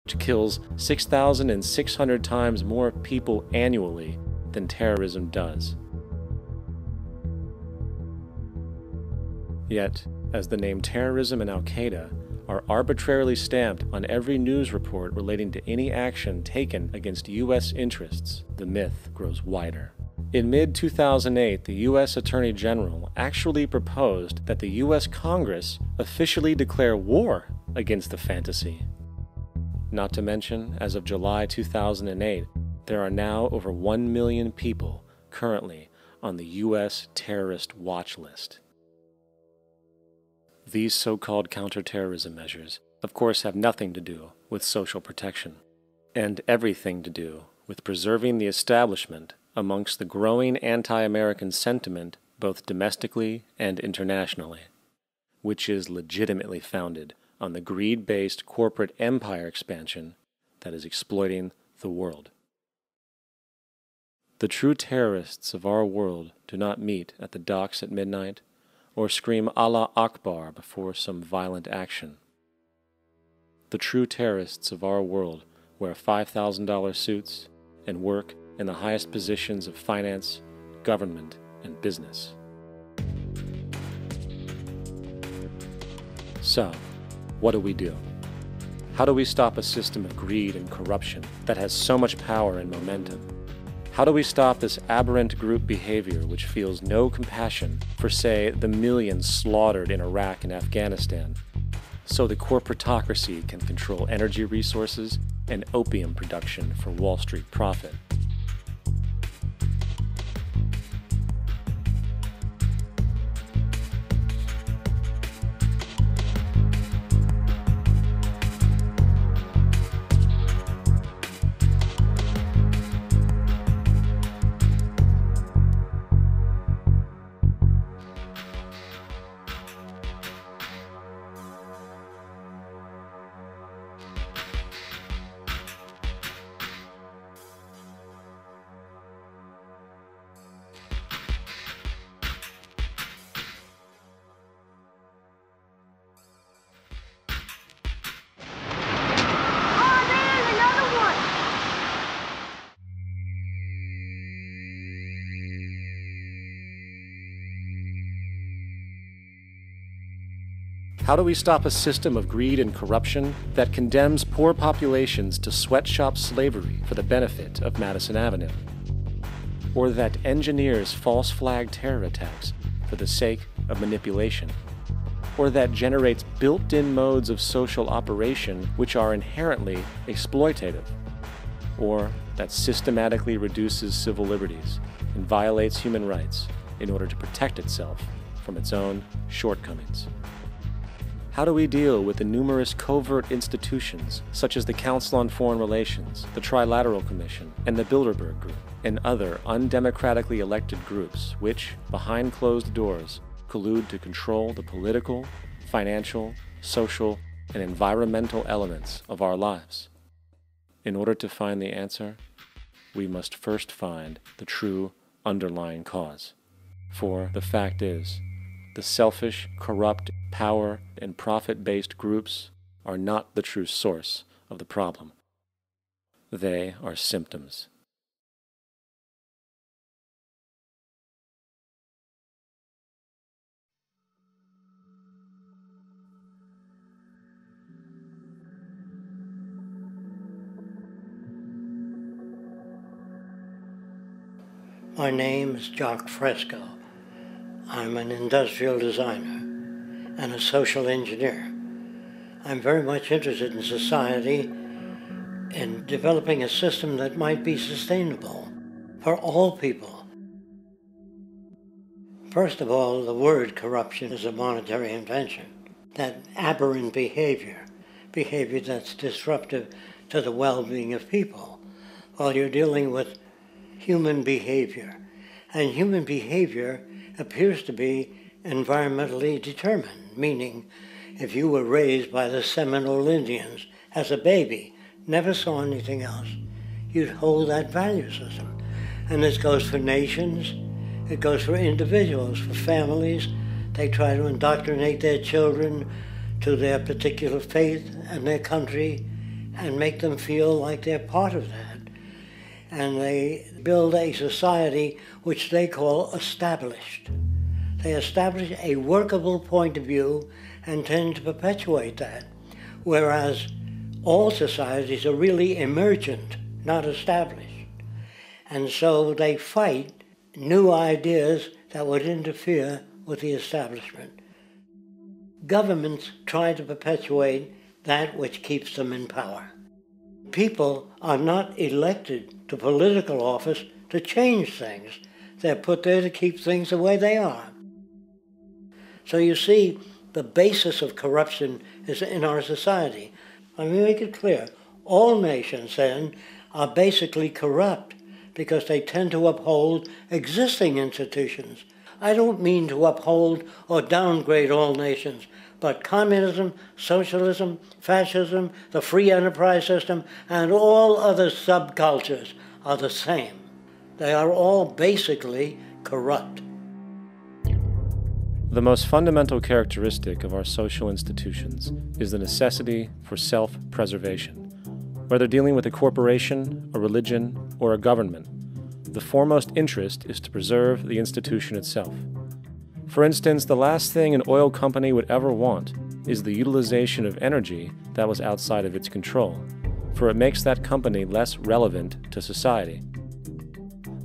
which kills 6,600 times more people annually than terrorism does. Yet, as the name terrorism and Al-Qaeda are arbitrarily stamped on every news report relating to any action taken against U.S. interests, the myth grows wider. In mid-2008, the U.S. Attorney General actually proposed that the U.S. Congress officially declare war against the fantasy. Not to mention, as of July 2008, there are now over 1 million people currently on the U.S. terrorist watch list. These so-called counterterrorism measures, of course, have nothing to do with social protection, and everything to do with preserving the establishment amongst the growing anti-American sentiment both domestically and internationally, which is legitimately founded on the greed-based corporate empire expansion that is exploiting the world. The true terrorists of our world do not meet at the docks at midnight or scream Allah Akbar before some violent action. The true terrorists of our world wear $5,000 suits and work in the highest positions of finance, government, and business. So, what do? How do we stop a system of greed and corruption that has so much power and momentum? How do we stop this aberrant group behavior which feels no compassion for, say, the millions slaughtered in Iraq and Afghanistan, so the corporatocracy can control energy resources and opium production for Wall Street profit? How do we stop a system of greed and corruption that condemns poor populations to sweatshop slavery for the benefit of Madison Avenue? Or that engineers false flag terror attacks for the sake of manipulation? Or that generates built-in modes of social operation which are inherently exploitative? Or that systematically reduces civil liberties and violates human rights in order to protect itself from its own shortcomings? How do we deal with the numerous covert institutions, such as the Council on Foreign Relations, the Trilateral Commission, and the Bilderberg Group, and other undemocratically elected groups which, behind closed doors, collude to control the political, financial, social, and environmental elements of our lives? In order to find the answer, we must first find the true underlying cause. For the fact is, the selfish, corrupt, power, and profit-based groups are not the true source of the problem. They are symptoms. My name is Jock Fresco. I'm an industrial designer and a social engineer. I'm very much interested in society and developing a system that might be sustainable for all people. First of all, the word corruption is a monetary invention. That aberrant behavior that's disruptive to the well-being of people, while you're dealing with human behavior. And human behavior appears to be environmentally determined, meaning if you were raised by the Seminole Indians as a baby, never saw anything else, you'd hold that value system. And this goes for nations, it goes for individuals, for families. They try to indoctrinate their children to their particular faith and their country, and make them feel like they're part of that. And they build a society which they call established. They establish a workable point of view and tend to perpetuate that, whereas all societies are really emergent, not established. And so they fight new ideas that would interfere with the establishment. Governments try to perpetuate that which keeps them in power. People are not elected to political office to change things. They're put there to keep things the way they are. So you see, the basis of corruption is in our society. Let me make it clear. All nations, then, are basically corrupt because they tend to uphold existing institutions. I don't mean to uphold or downgrade all nations, but communism, socialism, fascism, the free enterprise system, and all other subcultures are the same. They are all basically corrupt. The most fundamental characteristic of our social institutions is the necessity for self-preservation. Whether dealing with a corporation, a religion, or a government, the foremost interest is to preserve the institution itself. For instance, the last thing an oil company would ever want is the utilization of energy that was outside of its control, for it makes that company less relevant to society.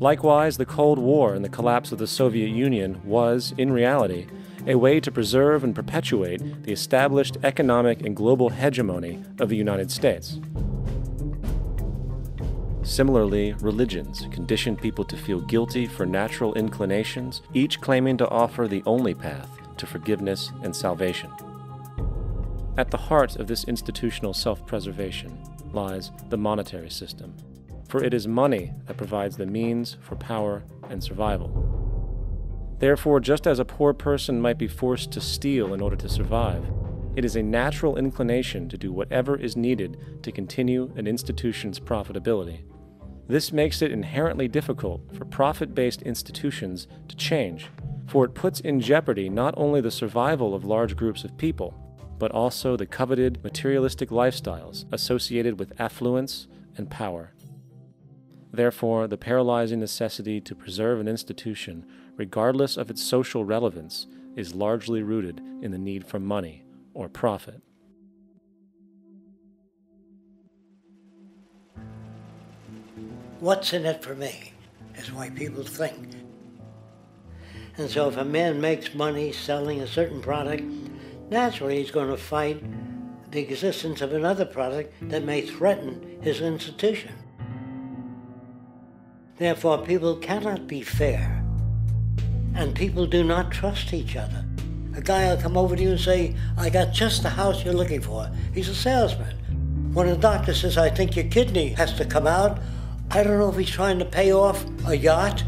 Likewise, the Cold War and the collapse of the Soviet Union was, in reality, a way to preserve and perpetuate the established economic and global hegemony of the United States. Similarly, religions condition people to feel guilty for natural inclinations, each claiming to offer the only path to forgiveness and salvation. At the heart of this institutional self-preservation lies the monetary system, for it is money that provides the means for power and survival. Therefore, just as a poor person might be forced to steal in order to survive, it is a natural inclination to do whatever is needed to continue an institution's profitability. This makes it inherently difficult for profit-based institutions to change, for it puts in jeopardy not only the survival of large groups of people, but also the coveted materialistic lifestyles associated with affluence and power. Therefore, the paralyzing necessity to preserve an institution, regardless of its social relevance, is largely rooted in the need for money or profit. What's in it for me is why people think. And so if a man makes money selling a certain product, naturally he's going to fight the existence of another product that may threaten his institution. Therefore, people cannot be fair, and people do not trust each other. A guy will come over to you and say, I got just the house you're looking for. He's a salesman. When a doctor says, I think your kidney has to come out, I don't know if he's trying to pay off a yacht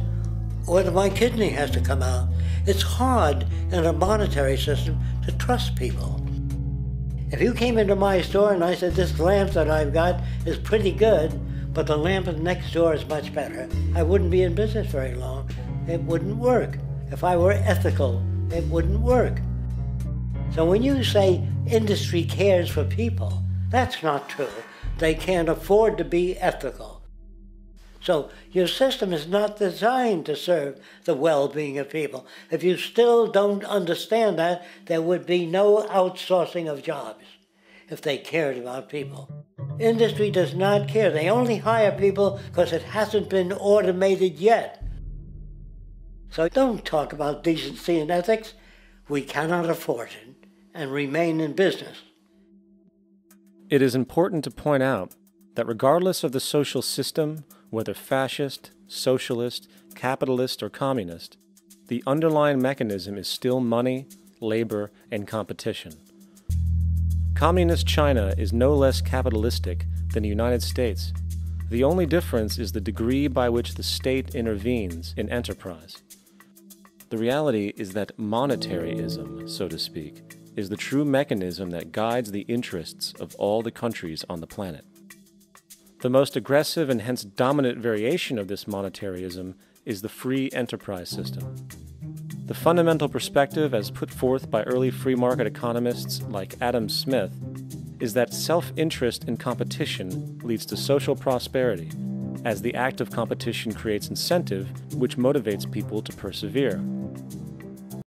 or whether my kidney has to come out. It's hard in a monetary system to trust people. If you came into my store and I said, this lamp that I've got is pretty good, but the lamp next door is much better, I wouldn't be in business very long. It wouldn't work. If I were ethical, it wouldn't work. So when you say industry cares for people, that's not true. They can't afford to be ethical. So your system is not designed to serve the well-being of people. If you still don't understand that, there would be no outsourcing of jobs if they cared about people. Industry does not care. They only hire people because it hasn't been automated yet. So don't talk about decency and ethics. We cannot afford it and remain in business. It is important to point out that regardless of the social system, whether fascist, socialist, capitalist, or communist, the underlying mechanism is still money, labor, and competition. Communist China is no less capitalistic than the United States. The only difference is the degree by which the state intervenes in enterprise. The reality is that monetaryism, so to speak, is the true mechanism that guides the interests of all the countries on the planet. The most aggressive and hence dominant variation of this monetaryism is the free enterprise system. The fundamental perspective as put forth by early free market economists like Adam Smith is that self-interest in competition leads to social prosperity, as the act of competition creates incentive which motivates people to persevere.